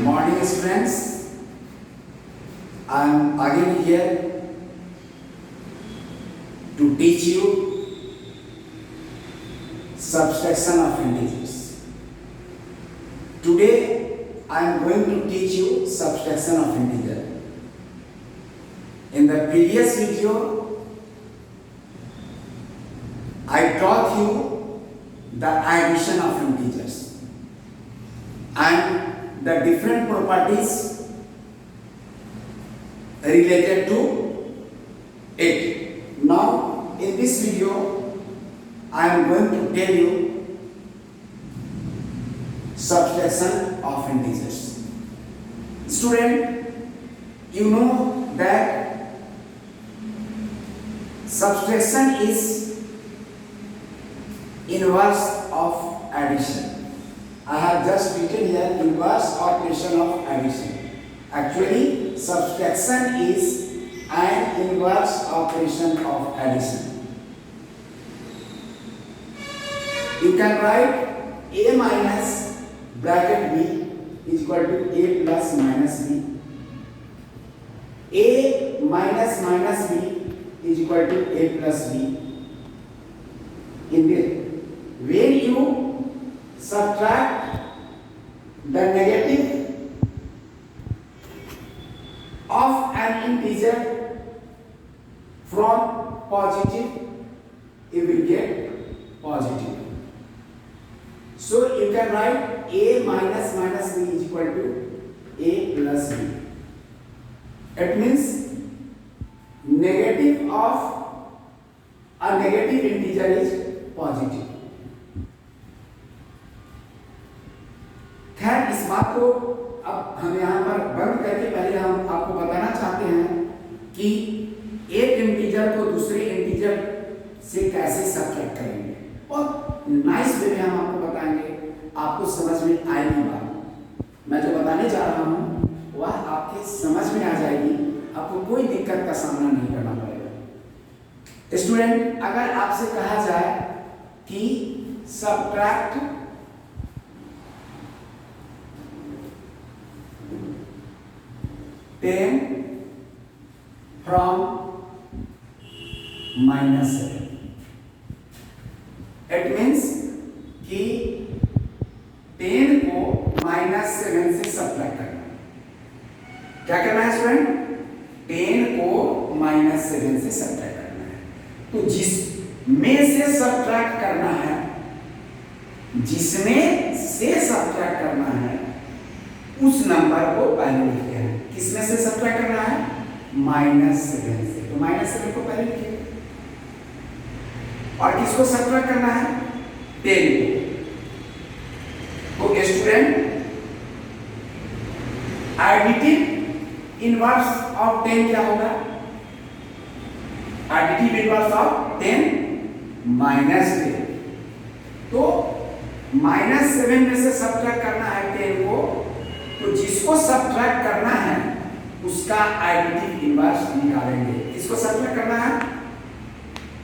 Morning students, I am again here to teach you subtraction of integers. Today I am going to teach you subtraction of integer. In the previous video I taught you the addition of integers and the different properties related to it. Now in this video I am going to tell you subtraction of integers. Student, you know that subtraction is inverse of addition. I have just written here inverse operation of addition. Actually, subtraction is an inverse operation of addition. You can write a minus bracket b is equal to a plus minus b. A minus minus b is equal to a plus b. In this, when you subtract the negative of an integer from positive, you will get positive. So you can write a minus minus b is equal to a plus b. It means negative of a negative integer is positive. खैर इस बात को अब हम यहाँ पर बंद करके पहले हम आपको बताना चाहते हैं कि एक इंटीजर को दूसरे इंटीजर से कैसे सब्ट्रैक्ट करेंगे और नाइस वे में हम आपको बताएंगे, आपको समझ में आएगी बात। मैं जो बताने जा रहा हूँ वह आपके समझ में आ जाएगी, आपको कोई दिक्कत का सामना नहीं करना पड़ेगा। स्टूडेंट, अगर आपसे कहा जाए कि subtract ten from minus 7, it means कि 10 को माइनस 7 से सब्ट्रैक्ट करना है। क्या करना है स्टूडेंट? 10 को माइनस 7 से सब्ट्रैक्ट करना है। तो जिसमें से सब्ट्रैक्ट करना है, जिसमें से सब्ट्रैक्ट करना है उस नंबर को पहले लिखते हैं। किसमें से सब्ट्रैक्ट करना है? माइनस 7 से। तो माइनस 7 को पहले लिखिए और किसको सब्ट्रैक्ट करना है? 10 को। तो स्टूडेंट, एडिटिव इनवर्स ऑफ 10 क्या होगा? Additive inverse of 10 minus 10। तो माइनस 7 में से सब्ट्रैक्ट करना है 10 को, तो जिसको सब्ट्रैक्ट करना है उसका एडिटिव इनवर्स निकालेंगे। किसको सब्ट्रैक्ट करना है?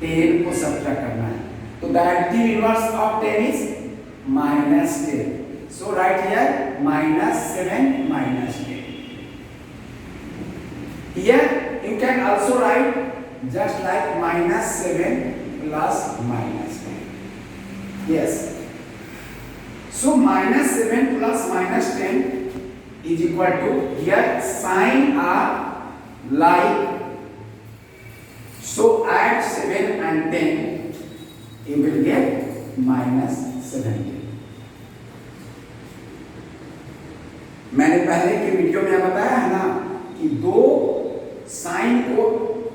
10 को सब्ट्रैक्ट करना है। तो the additive inverse of 10 is minus 10। So right here minus 7 minus 10। Here you can also right just like minus 7 plus minus 10। Yes, so minus 7 plus minus 10 is equal to, here sign are like, so add 7 and 10 you will get minus 17। मैंने पहले के video में बताया है ना कि दो sign को,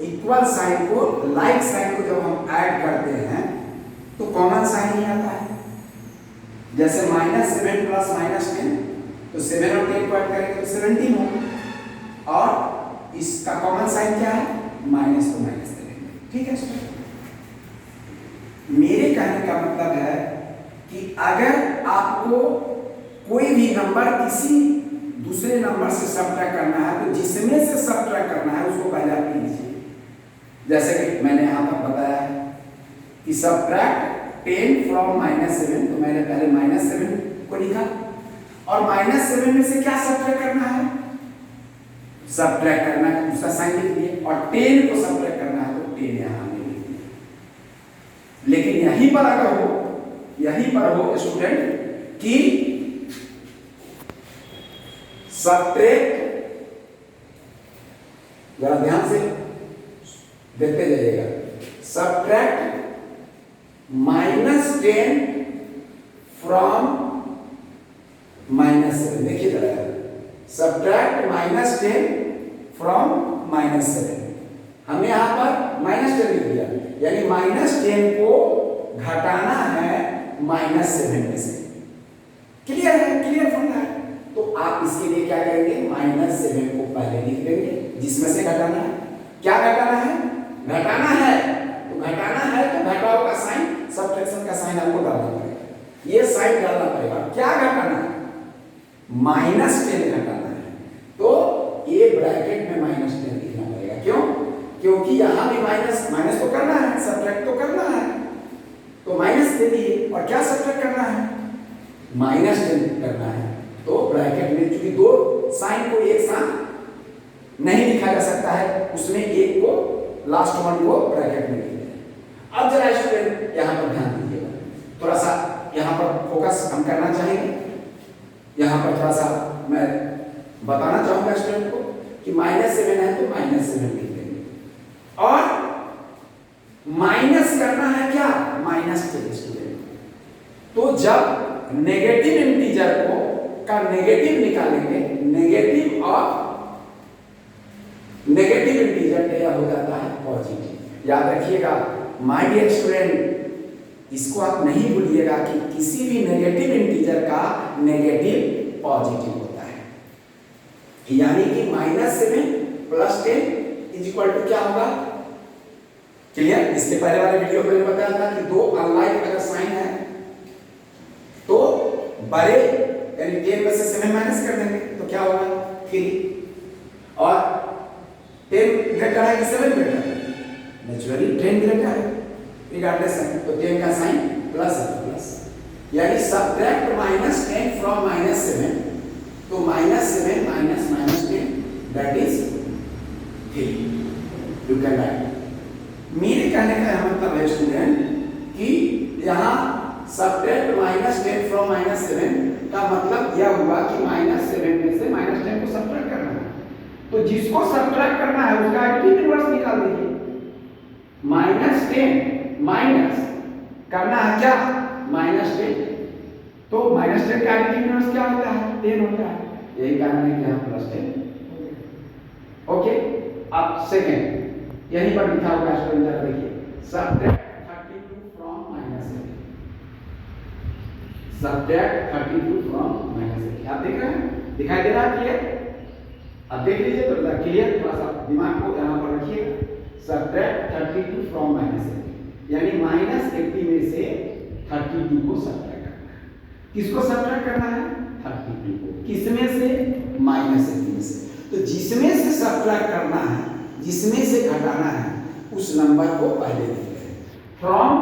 इक्वल साइन को, लाइक साइन को जब हम ऐड करते हैं तो कॉमन साइन ही आता है। जैसे माइनस 7 प्लस माइनस 10, तो 7 और 10 को ऐड करेंगे तो 17 हो, और इसका कॉमन साइन क्या है? माइनस को माइनस करेंगे। ठीक है स्टूडेंट, मेरे कहने का मतलब है कि अगर आपको कोई भी नंबर किसी दूसरे नंबर से सब्ट्रैक्ट करना है तो जिसमें से सब्ट्रैक्ट करना है उसको पहले आप लीजिए। जैसे कि मैंने यहाँ पर बताया है कि सब्ट्रैक्ट 10 फ्रॉम -7, तो मैंने पहले -7 को लिखा और -7 में से क्या सब्ट्रैक्ट करना है, सब्ट्रैक्ट करना है, उसका साइन लिख दिए, और 10 को सब्ट्रैक्ट करना है तो 10 यहां हमने लिख दिया। लेकिन यहीं पर अगर हो, यहीं पर हो स्टूडेंट कि सब्ट्रैक्ट, जरा ध्यान से देखते जाइएगा, सब्ट्रैक्ट -10 फ्रॉम -7, देखिए जरा, सब्ट्रैक्ट -10 फ्रॉम -7, हमने यहां पर -10 लिख दिया, यानी -10 को घटाना है -7 में से। क्लियर है, क्लियर फंडा है। तो आप इसके लिए क्या करेंगे, -7 को पहले लिख देंगे, जिसमें से घटाना है। क्या घटाना है, घटाना है, तो घटाना है तो घटाओ का साइन, सब्ट्रैक्शन का साइन आपको डालना पड़ेगा, ये साइन डालना पड़ेगा। क्या घटाना है, -10 घटाना है, तो ये ब्रैकेट में -10 लिखना पड़ेगा। क्यों, क्योंकि यहां भी माइनस माइनस तो करना है, सब्ट्रैक्ट तो करना है, तो माइनस दे दिए, और क्या सब्ट्रैक्ट करना है, -10 करना है। तो ब्रैकेट में चूंकि दो साइन को एक साथ नहीं लिखा जा सकता है, उसमें एक को, लास्ट वन को ब्रैकेट में लिख दिया। अब जरा स्टूडेंट यहां पर ध्यान दीजिएगा, थोड़ा सा यहां पर फोकस हम करना चाहेंगे। यहां पर थोड़ा सा मैं बताना चाहूंगा स्टूडेंट को कि -7 है तो -7 लिख देंगे, और माइनस करना है क्या, -10 स्टूडेंट। तो जब नेगेटिव इंटीजर को का नेगेटिव निकालेंगे, नेगेटिव ऑफ नेगेटिव इंटीजर क्या हो जाता है, पॉजिटिव। याद रखिएगा माय डियर स्टूडेंट, इसको आप नहीं भूलिएगा कि किसी भी नेगेटिव इंटीजर का नेगेटिव पॉजिटिव होता है, यानी कि -7 + 10 = क्या होगा, क्लियर। इसके पहले वाले वीडियो में मैंने बताया था कि दो अनलाइक अगर साइन है तो बड़े यानी 10 में से 7 माइनस कर देंगे तो क्या होगा, 3, और 10 ग्रेटर है कि 7 ग्रेटर है, नेचुरली 10 ग्रेटर है रिगार्डलेस है, तो 10 का साइन प्लस है, प्लस, यानी सब्ट्रैक्ट -10 फ्रॉम -7, तो -7 -10 that is 3, you can write. मेरे कहने का मतलब है स्टूडेंट कि यहाँ सब्ट्रैक्ट -10 फ्रॉम -7 का मतलब यह हुआ कि -7 में से -10 को सब्ट्रैक्ट करना है, तो जिसको सब्ट्रैक्ट करना है उसका एडिटिव इनवर्स निकाल दीजिए। -10 माइनस करना है क्या, -10, तो -10 का एडिटिव इनवर्स क्या होता है, 10 होता है, यही कारण है कि यहाँ +10। ओके, अब सेकेंड यहीं पर लिखा होगा स्टूडेंट, जरा देखिए, सब्ट्रैक्ट 32 फ्रॉम -8, सब्ट्रैक्ट 32 फ्रॉम -8, आप देख रहे हैं, दिखाई दे रहा है क्लियर। अब देख लीजिए तो क्लियर, थोड़ा सा दिमाग को यहाँ पर रखिएगा। सब्ट्रैक्ट 32 फ्रॉम -8, यानी -80 में से 32 को सब्ट्रैक्ट करना है। किसको सब्ट्रैक्ट करना है, 32 को, किसमें से, -80 में से। तो जिसमें से सब्ट्रैक्ट करना है, जिसमें से घटाना है, उस नंबर को पहले लिख लें। फ्रॉम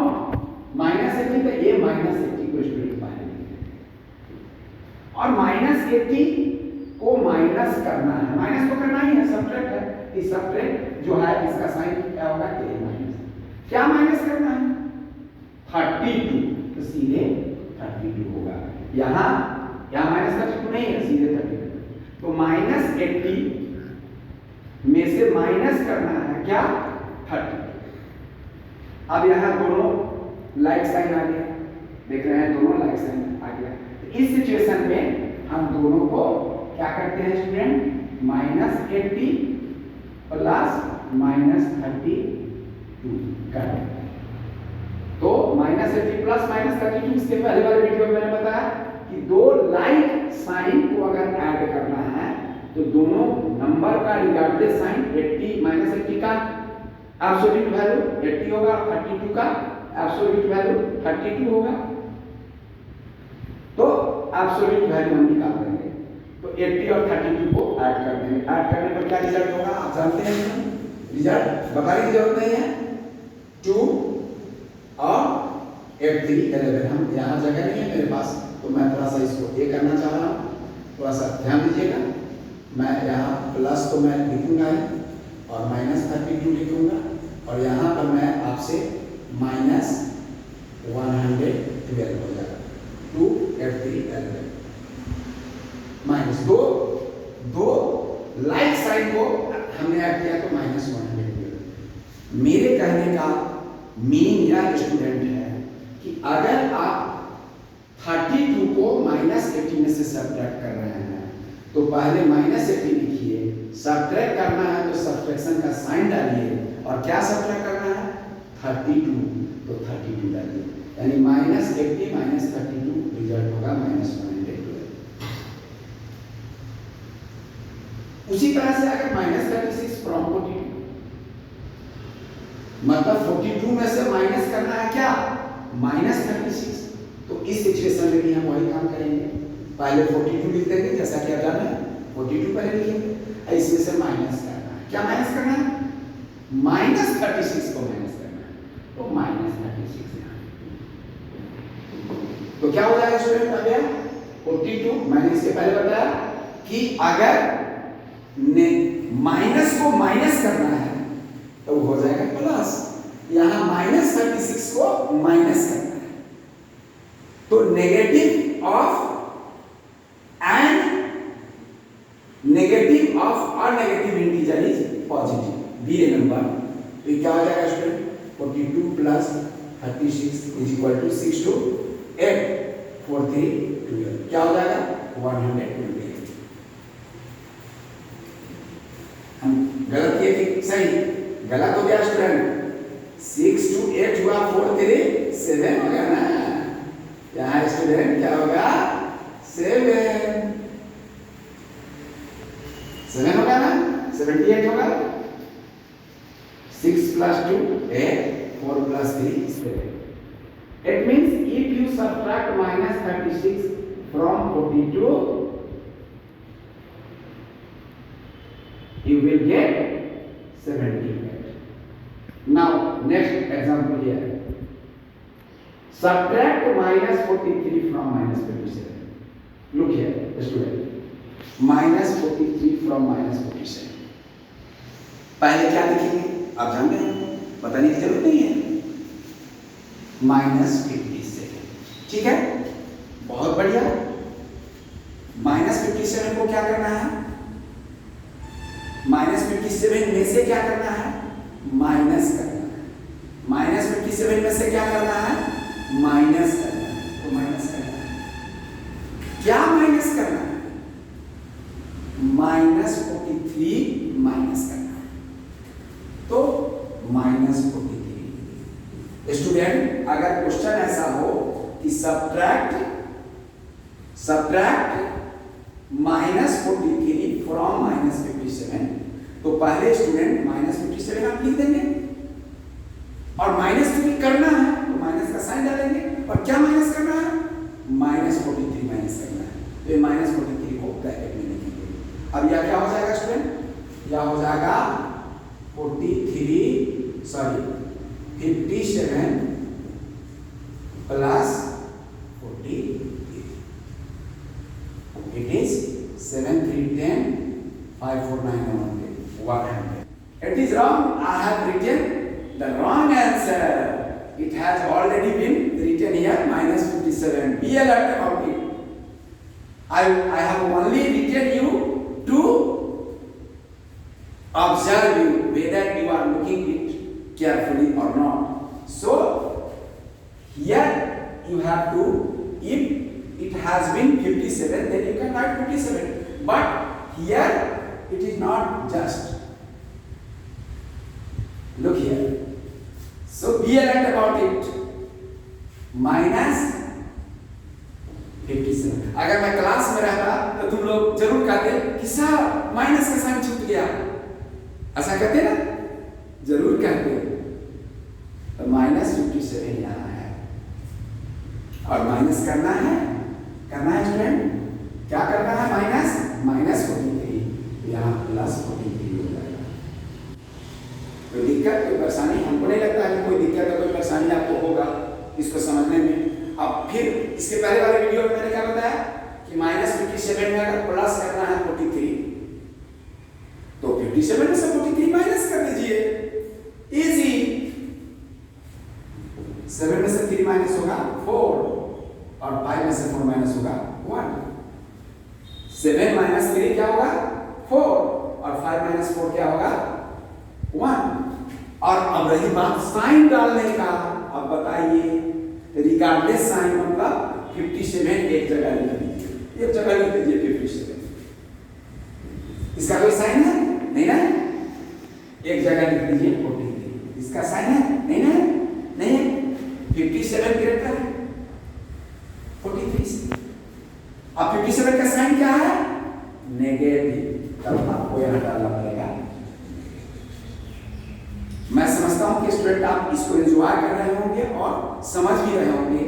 -80 तो ये -80 को स्टूडेंट पहले लिख लें, और -80 को माइनस करना है, माइनस तो करना ही है, सब्ट्रैक्ट है, इस सब्ट्रैक्ट जो है इसका साइन क्या होगा, माइनस। क्या माइनस करना है, 32, तो सीधे 32 होगा। यहाँ -32 नहीं है, सीधे 32, तो -80 में से माइनस करना है क्या, 30। अब यहाँ दोनों लाइक साइन आ गया, देख रहे हैं, दोनों लाइक साइन आ गया। तो इस सिचुएशन में हम दोनों को क्या करते हैं स्टूडेंट, -80 प्लस -32 करते हैं। तो -80 प्लस -32, इसके पहले वाले वीडियो में मैंने बताया कि दो लाइक साइन को अगर ऐड करना है तो दोनों नंबर का रिगार्डलेस साइन 80 -80 का एब्सोल्यूट वैल्यू 80 होगा, 32 का एब्सोल्यूट वैल्यू 32 होगा, तो एब्सोल्यूट वैल्यू हम निकाल देंगे। तो 80 और 32 को ऐड कर देंगे, ऐड करने पर क्या रिजल्ट होगा आप जानते हैं, रिजल्ट बताने की जरूरत नहीं है, 2 और 8 3 11। हम यहाँ जगह नहीं है मेरे पास, तो मैं थोड़ा सा इसको ये करना चाह रहा हूँ, थोड़ा सा ध्यान दीजिएगा, मैं यहाँ प्लस तो मैं लिखूंगा ही और -32 लिखूंगा और यहाँ पर मैं आपसे -112 हो जाएगा, 2 8 3 11 माइनस दो लाइक साइन को हमने ऐड किया तो -112। मेरे कहने का मीनिंग यह स्टूडेंट है कि अगर आप 32 को -80 में से सब्ट्रैक्ट कर रहे हैं तो पहले -80 लिखिए, सब्ट्रैक्ट करना है तो सब्ट्रैक्शन का साइन डालिए और क्या सब्ट्रैक्ट करना है 32 तो 32 डालिए, यानी -80 -32 रिजल्ट होगा -112। उसी तरह से अगर -36 फ्रॉम 42 मतलब 42 में से माइनस करना है क्या -36, तो इस सिचुएशन में भी हम वही काम करेंगे, पहले 42 लिख देंगे जैसा कि आप जाने 42 पहले लिखेंगे, इसमें से माइनस करना है, क्या माइनस करना है -36 को माइनस करना है, तो -36 यहाँ, तो क्या हो जाएगा स्टूडेंट अब यह 42 मैंने इससे पहले बताया कि अगर माइनस को माइनस करना है तो हो जाएगा प्लस, यहां -36 को माइनस करना है तो negative of negative integer is positive, be a number, तो क्या हो जाएगा student 42 plus 36 is equal to 6 to 8 4 3 12, क्या हो जाएगा 120। हम गलत किए कि सही, गलत हो गया स्टूडेंट, 6 to 8 हुआ 4 3 7 हो गया ना, यहाँ स्टूडेंट क्या होगा 7 होगा ना, 78 होगा, 6 plus 2 8 4 plus 3 7। It means if you subtract -36 from 42 you will get 78. Now next example here, subtract -43 from -57. Look here student, -43 from -47, पहले क्या लिखेंगे आप जानते हैं, बताने की जरूरत नहीं है, -57, ठीक है, बहुत बढ़िया। -57 को क्या करना है, -57 में से क्या करना है माइनस करना है, -57 में से क्या करना है माइनस करना है, तो माइनस करना है, क्या माइनस करना है -43 माइनस करना है, तो -43। स्टूडेंट अगर क्वेश्चन ऐसा हो कि सब्ट्रैक्ट -43 फ्रॉम -57, तो पहले स्टूडेंट -57 आप लिख देंगे और माइनस क्योंकि करना है तो माइनस का साइन डालेंगे, और क्या माइनस करना है -43 माइनस करना है, तो ये -43 को ब्रैकेट में लिखेंगे। अब यह क्या हो जाएगा स्टूडेंट, यह हो जाएगा 57 plus 43, it is 7 3 10 5 4 9 100. It is wrong, I have written the wrong answer, it has already been written here -57, be alert about it. I have only written you to observe you whether you are looking it carefully or not. So here you have to, if it has been 57 then you can write 57, but here it is not just, look here, so be alert about it, -57। अगर मैं class में रहता तो तुम लोग जरूर कहते कि सर माइनस का साइन छूट गया, ऐसा कहते ना, जरूर कहते, तो -57 यहाँ है और माइनस करना है स्टूडेंट, क्या करना है -43, यहाँ +43 हो जाएगा। कोई दिक्कत कोई परेशानी, हमको नहीं लगता है कि कोई दिक्कत या कोई परेशानी आपको होगा इसको समझने में। अब फिर इसके पहले वाले वीडियो में मैंने क्या बताया कि -57 में अगर प्लस करना है 43 तो 57 में से 43 माइनस कर दीजिए, इजी। 7 में से 3 माइनस होगा 4 और 5 में से 4 माइनस होगा 1। 7 माइनस 3 क्या होगा 4 और 5 माइनस 4 क्या होगा 1। और अब रही बात साइन डालने का, अब बताइए रिगार्डलेस साइन मतलब 57 एक जगह लिख दीजिए, एक जगह लिख दीजिए 57। इसका कोई साइन है नहीं ना, एक जगह लिख दीजिए 43। इसका साइन है नहीं ना, नहीं है। 57 ग्रेटर है 43 से। अब 57 का साइन क्या है नेगेटिव, तब आपको यहां डालना पड़ेगा। मैं समझता हूं कि स्टूडेंट आप इसको एंजॉय कर रहे होंगे और समझ भी रहे होंगे।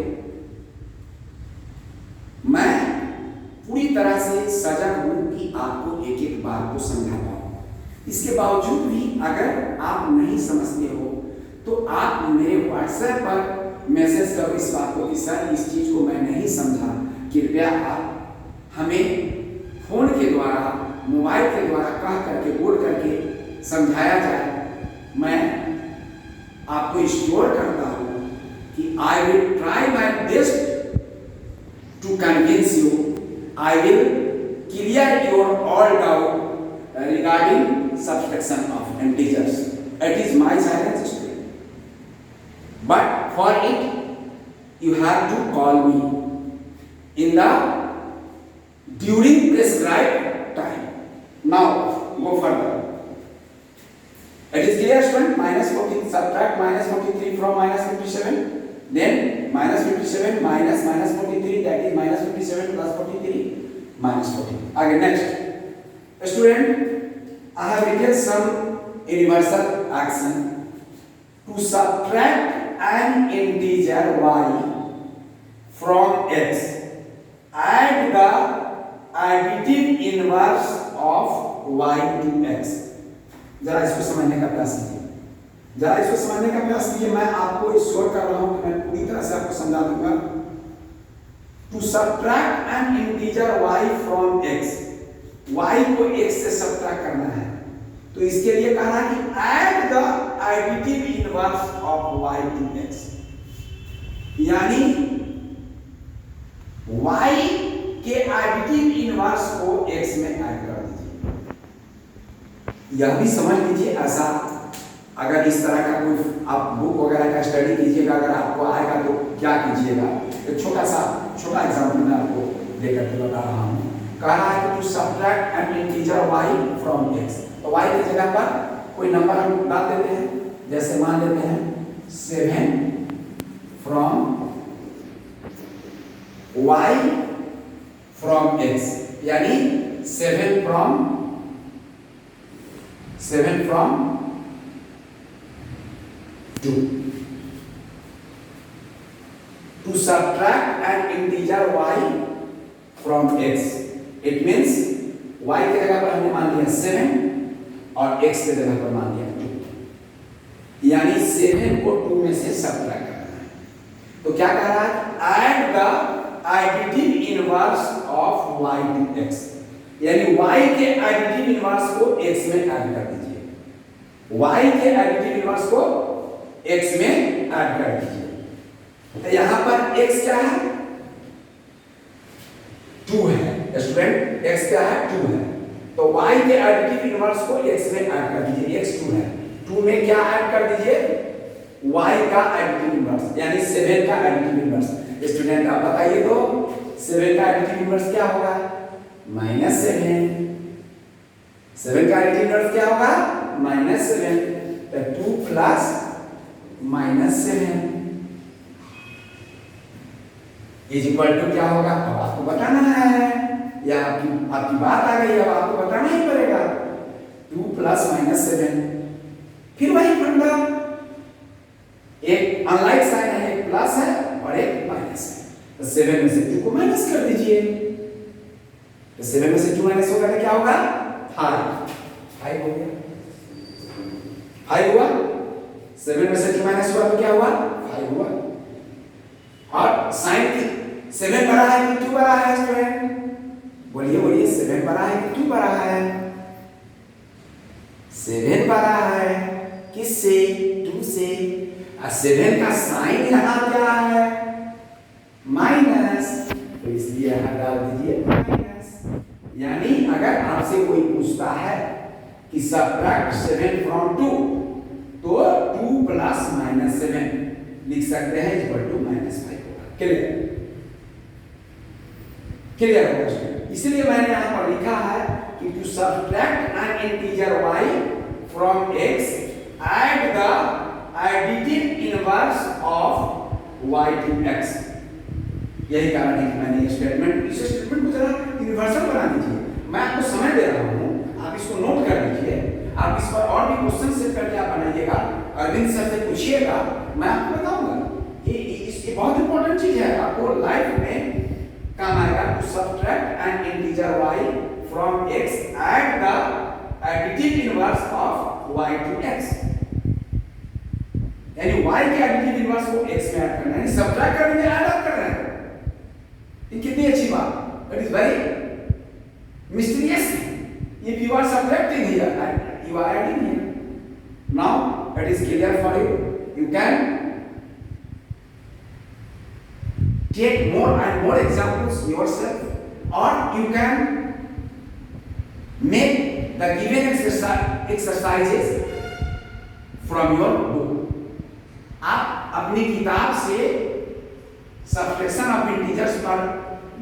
मैं पूरी तरह से सजग हूं कि आपको एक एक बात को समझाता हूं। इसके बावजूद भी अगर आप नहीं समझते हो तो आप मेरे व्हाट्सएप पर मैसेज करो इस बात को कि सर इस चीज को मैं नहीं समझा, कृपया आप हमें फोन के द्वारा मोबाइल के द्वारा कह करके बोल करके समझाया जाए। मैं आपको इंश्योर करता हूं कि I will try my best to convince you, I will clear your all doubt regarding subtraction of integers. It is my challenge student, but for it you have to call me in the during prescribed time. Now go further. It is clear student, -14 subtract -43 from -57, then -57 minus -43, that is -57 plus 43 -14. Again next student, I have written some universal action to subtract an integer y from x. Add the additive inverse of y to x. जरा इसको समझने का प्रयास कीजिए, जरा इसको समझने का प्रयास कीजिए। मैं आपको श्योर कर रहा हूं कि मैं पूरी तरह से आपको समझा दूंगा। To subtract an integer y from x, y को x से सब्ट्रैक्ट करना है तो इसके लिए कहा है कि add the additive inverse of y to x, यानी y के एडिटिव इनवर्स को x में ऐड कर दीजिए। यह भी समझ लीजिए, ऐसा अगर इस तरह का कोई आप बुक वगैरह का स्टडी कीजिएगा, अगर आपको आएगा तो क्या कीजिएगा। एक छोटा एग्जांपल मैं आपको देकर के बता रहा हूँ। कह रहा है कि to subtract an integer y from x, तो y की जगह पर कोई नंबर हम डाल देते हैं, जैसे मान लेते हैं 7 फ्रॉम y फ्रॉम x, यानी 7 from 2. To subtract an integer y from x, it means y के जगह पर हमने मान लिया 7 और x के जगह पर मान लिया 2, यानी 7 को 2 में से सब्ट्रैक्ट करना है। तो क्या कह रहा है, add the additive inverse of y to x, यानी y के एडिटिव इनवर्स को x में ऐड कर दीजिए। y के एडिटिव इनवर्स को x में ऐड कर दीजिए। तो यहां पर x क्या है 2 है स्टूडेंट, x क्या है 2 है, तो y के एडिटिव इनवर्स को x में ऐड कर दीजिए। x 2 है, 2 में क्या ऐड कर दीजिए y का एडिटिव इनवर्स, यानी 7 का एडिटिव इनवर्स। स्टूडेंट आप बताइए तो 7 का एडिटिव इनवर्स क्या होगा -7। 7 का एडिटिव इनवर्स क्या होगा -7, तो 2 प्लस -7 इज इक्वल टू क्या होगा, अब आपको बताना है, या आपकी बात आ गई, अब आपको बताना ही पड़ेगा। 2 प्लस -7, फिर वही फंडा, एक अनलाइक साइन है, एक प्लस है और एक माइनस है, तो 7 में से 2 को माइनस कर दीजिए, तो 7 में से 2 माइनस होगा तो क्या होगा 5 हो गया, 5 हुआ। 7 में से 2 माइनस हुआ तो क्या हुआ 5 हुआ। और साइन की 7 बड़ा है कि 2 बड़ा है स्टूडेंट, बड़ा है कि 2 बड़ा है? 7 बड़ा है किससे? 2 से। 7 का साइन यहाँ क्या है? माइनस, तो इसलिए यहाँ डाल दीजिए माइनस। यानी अगर आपसे कोई पूछता है कि सब्ट्रैक्ट 7 फ्रॉम 2, तो 2 प्लस माइनस 7 लिख सकते हैं इक्वल टू -5 होगा। क्लियर? क्लियर होगा? इसलिए मैंने यहाँ पर लिखा है कि to subtract an integer y from x, add the additive inverse of y to x। यही कारण है कि मैंने ये स्टेटमेंट, इस स्टेटमेंट को जरा यूनिवर्सल बना दीजिए। मैं आपको समय दे रहा हूँ, आप इसको नोट कर लीजिए। आप इस पर और भी क्वेश्चन सेट करके आप बनाइएगा, अरविंद सर से पूछिएगा, मैं आपको बताऊंगा। ये बहुत इंपॉर्टेंट चीज है, आपको लाइफ में काम आएगा। To subtract an integer y from x, add the additive inverse of y to x। यानी y के additive inverse को x में ऐड करना है, सब्ट्रैक्ट कर रहे हैं, ऐड कर रहे हैं। ये कितनी अच्छी बात, it is very mysterious. If you are subtracting here, you are adding here. Now it is clear for you. You can take more and more examples yourself, or you can make the given exercises from your book. आप अपनी किताब से subtraction of integers पर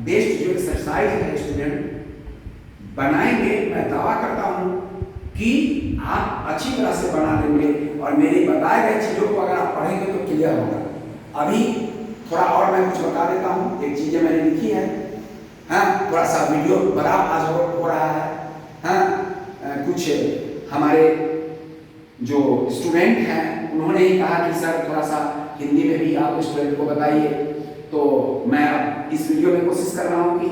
based जो exercise है student बनाएंगे। मैं दावा करता हूं कि आप अच्छी तरह से बना लेंगे और मेरे बताए गए चीजों को अगर आप पढ़ेंगे तो क्लियर होगा। अभी थोड़ा और मैं कुछ बता देता हूं, एक चीजें मैंने लिखी है। हाँ, थोड़ा सा वीडियो बड़ा आज हो रहा है। हाँ, कुछ हमारे जो स्टूडेंट हैं उन्होंने ही कहा कि सर थोड़ा सा हिंदी में भी आप स्टूडेंट को बताइए, तो मैं अब इस वीडियो में कोशिश कर रहा हूँ कि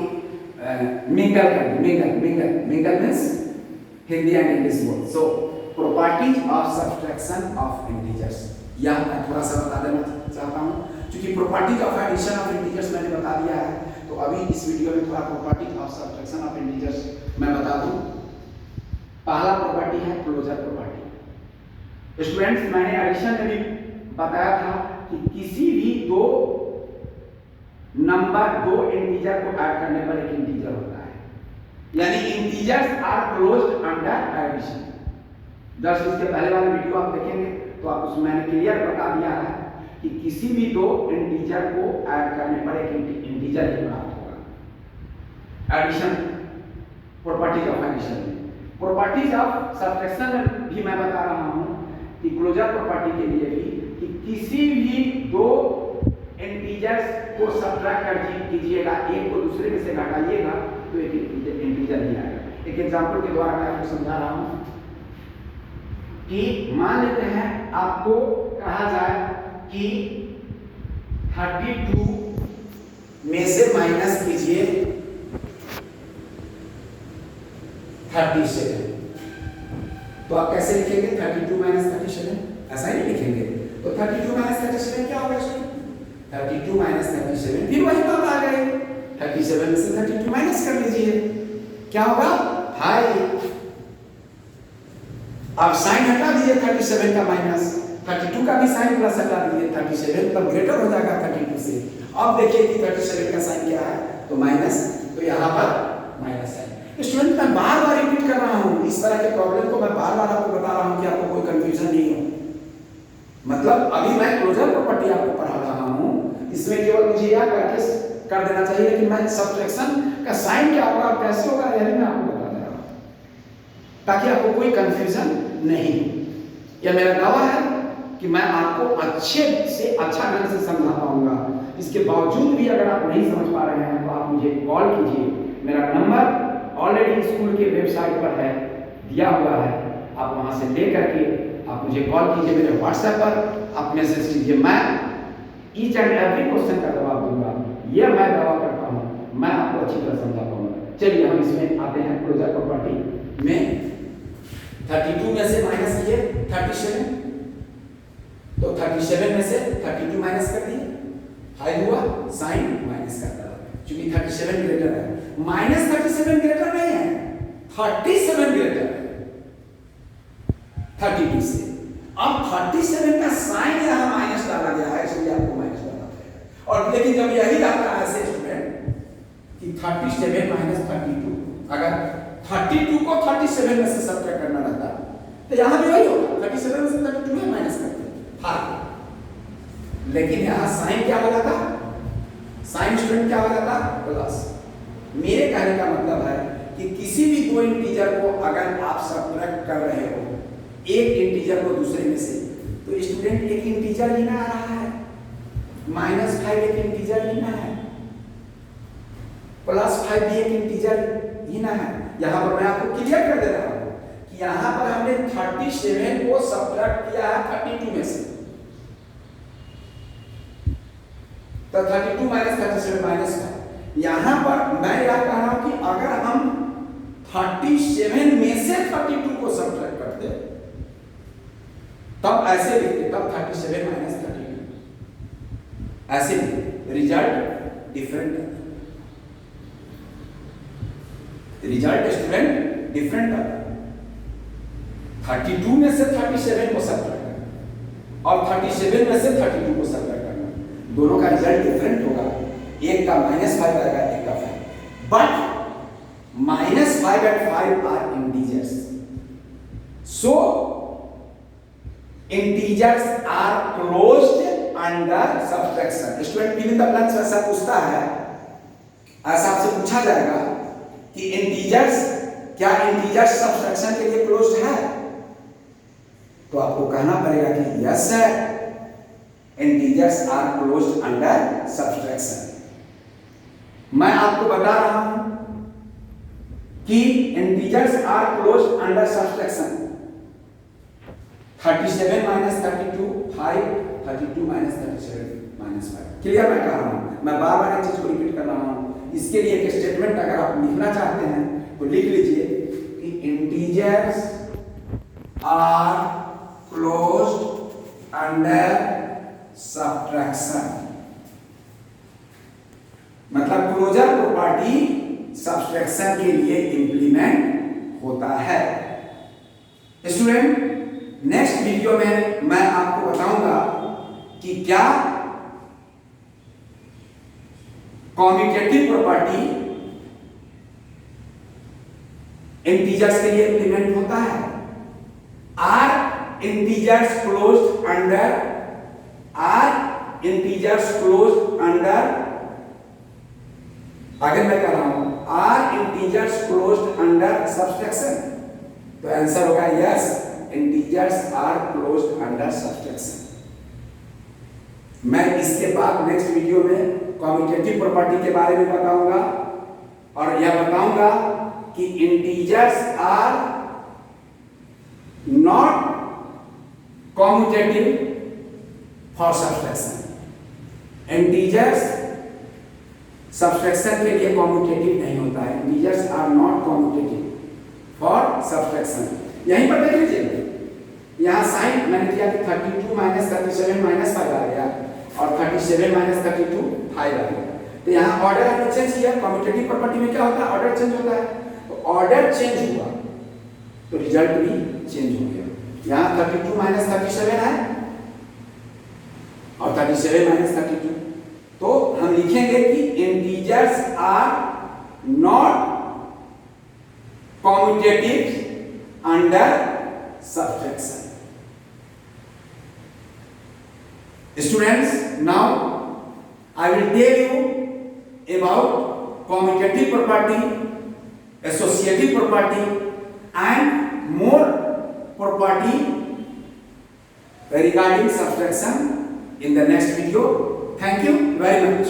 mingle means Hindi and English both. So properties of subtraction of integers, यह मैं थोड़ा सा बता देना चाहता हूँ। क्योंकि properties of addition of integers मैंने बता दिया है, तो अभी इस वीडियो में थोड़ा properties of subtraction of integers मैं बता दूँ। पहला प्रॉपर्टी है क्लोजर प्रॉपर्टी। स्टूडेंट्स, मैंने एडिशन में भी बताया था कि किसी भी दो नंबर, दो इंटीजर को ऐड करने पर एक इंटीजर होता है, यानी integers are closed under addition. दरअसल इसके पहले वाले वीडियो आप देखेंगे तो आप उसमें मैंने क्लियर बता दिया है कि किसी भी दो इंटीजर को ऐड करने पर एक इंटीजर ही प्राप्त होगा। एडिशन, प्रॉपर्टीज ऑफ एडिशन में। प्रॉपर्टीज ऑफ सब्ट्रैक्शन में भी मैं बता रहा हूं कि क्लोजर प्रॉपर्टी के लिए भी कि किसी भी दो इंटीजर्स को सब्ट्रैक्ट कर कीजिएगा, एक को दूसरे में से घटाइएगा तो एक इंटीजर ही आएगा। एक एग्जांपल के द्वारा मैं आपको समझा रहा हूं कि मान लेते हैं आपको कहा जाए कि 32 में से माइनस कीजिए 37, तो आप कैसे लिखेंगे? 32 माइनस 37, ऐसा ही नहीं लिखेंगे। तो 32 माइनस 37 क्या होगा? 32 माइनस 37, फिर वही बात आ गई, 37 में से 32 माइनस कर लीजिए, क्या होगा? 5। अब साइन हटा दीजिए 37 का माइनस, 32 का भी साइन प्लस हटा दीजिए, 37 पर ग्रेटर हो जाएगा 32 से। अब देखिए कि 37 का साइन क्या है, तो माइनस, तो यहाँ पर माइनस है। स्टूडेंट, मैं बार बार रिपीट कर रहा हूँ, इस तरह के प्रॉब्लम को मैं बार बार आपको बता रहा हूँ कि आपको कोई कंफ्यूजन नहीं हो। मतलब अभी मैं क्लोजर प्रॉपर्टी आपको पढ़ा रहा हूँ, इसमें केवल मुझे यह कर देना चाहिए, लेकिन मैं सब्ट्रैक्शन का साइन क्या होगा, कैसे होगा, यह मैं आपको बता दे रहा हूँ ताकि आपको कोई कंफ्यूजन नहीं। यह मेरा दावा है कि मैं आपको अच्छे से अच्छा ढंग से समझा पाऊंगा। इसके बावजूद भी अगर आप नहीं समझ पा रहे हैं तो आप मुझे कॉल कीजिए। मेरा नंबर ऑलरेडी स्कूल के वेबसाइट पर है, दिया हुआ है, आप वहां से ले करके आप मुझे कॉल कीजिए, मेरे व्हाट्सएप पर आप मैसेज कीजिए। मैं ईच एंड एवरी क्वेश्चन का जवाब दूंगा, यह मैं दावा करता हूं, मैं आपको अच्छी तरह समझा पाऊंगा। चलिए हम इसमें आते हैं क्लोजर प्रॉपर्टी में। 32 में से माइनस किए 37, तो 37 में से 32 माइनस कर दिए, 5 हुआ, साइन माइनस करता है क्योंकि 37 ग्रेटर है। -37 ग्रेटर नहीं है, 37 ग्रेटर है 32 से। अब 37 का साइन यहां माइनस डाला गया है, इसलिए आपको माइनस डालना पड़ेगा। और लेकिन जब यही आता है ऐसे स्टूडेंट कि 37 माइनस 32, अगर 32 को 37 में से सब्ट्रैक्ट करना रहता तो यहां भी वही होगा, 37 में से 32 में माइनस करते फार्मूला। लेकिन यहां साइन क्या हो जाता, साइन स्टूडेंट क्या हो जाता, प्लस। मेरे कहने का मतलब है कि किसी भी दो इंटीजर को अगर आप सब्ट्रैक्ट कर रहे हो एक इंटीजर को दूसरे में से, तो स्टूडेंट एक इंटीजर लेना आ रहा है, -5 एक इंटीजर लेना है, +5 भी एक इंटीजर लेना है। यहां पर मैं आपको क्लियर कर दे रहा हूं कि यहां पर हमने 37 को सब्ट्रैक्ट किया है 32 में से, तो 32 माइनस 37 माइनस 5। यहां पर मैं यह कह रहा हूं कि अगर हम 37 में से 32 को सब्ट्रैक्ट करते तब ऐसे लिखते, तब 37 माइनस 32 ऐसे लिखते, result different, result student different आता। 32 में से 37 को सब्ट्रैक्ट करना और 37 में से 32 को सब्ट्रैक्ट करना, दोनों का रिजल्ट डिफरेंट होगा। एक का -5 आएगा, एक का 5, but -5 and 5 are integers, so integers are closed under subtraction। Student fill in the blanks ऐसा पूछता है, ऐसा आपसे पूछा जाएगा कि इंटीजर्स, क्या इंटीजर्स सब्ट्रैक्शन के लिए क्लोज्ड है, तो आपको कहना पड़ेगा कि yes sir, integers are closed under subtraction. मैं आपको बता रहा हूं कि integers are closed under subtraction. 37 minus 32 5, 32 minus 37 minus 5। Clear मैं कह रहा हूं, मैं बार बार एक चीज को रिपीट कर रहा हूं। इसके लिए एक स्टेटमेंट अगर आप लिखना चाहते हैं तो लिख लीजिए कि integers are closed under subtraction, मतलब क्लोजर प्रॉपर्टी सब्ट्रैक्शन के लिए इंप्लीमेंट होता है। स्टूडेंट नेक्स्ट वीडियो में मैं आपको बताऊंगा कि क्या कॉम्यूटेटिव प्रॉपर्टी इंटीजर्स के लिए इंप्लीमेंट होता है। Are integers closed under, are integers closed under, आगे मैं कह रहा हूं are integers closed under subtraction, तो आंसर होगा yes, integers are closed under subtraction. मैं इसके बाद नेक्स्ट वीडियो में कॉम्यूटेटिव प्रॉपर्टी के बारे में बताऊंगा और यह बताऊंगा कि integers are not commutative for subtraction. Integers subtraction के लिए कॉम्यूटेटिव नहीं होता है, integers are not commutative for subtraction. यहीं पर देख लीजिए, यहां साइन मैंने किया कि 32 माइनस 37 माइनस 5 आ गया और 37 माइनस 32 5 आ गया, तो यहां ऑर्डर चेंज किया। कॉम्यूटेटिव प्रॉपर्टी में क्या होता है, ऑर्डर चेंज होता है, तो ऑर्डर चेंज हुआ तो रिजल्ट भी चेंज हो गया। यहां 32 माइनस 37 है और 37 माइनस 32, तो हम लिखेंगे कि integers are not commutative under subtraction. Students, now I will tell you about commutative property, associative property and more property regarding subtraction in the next video. Thank you very much.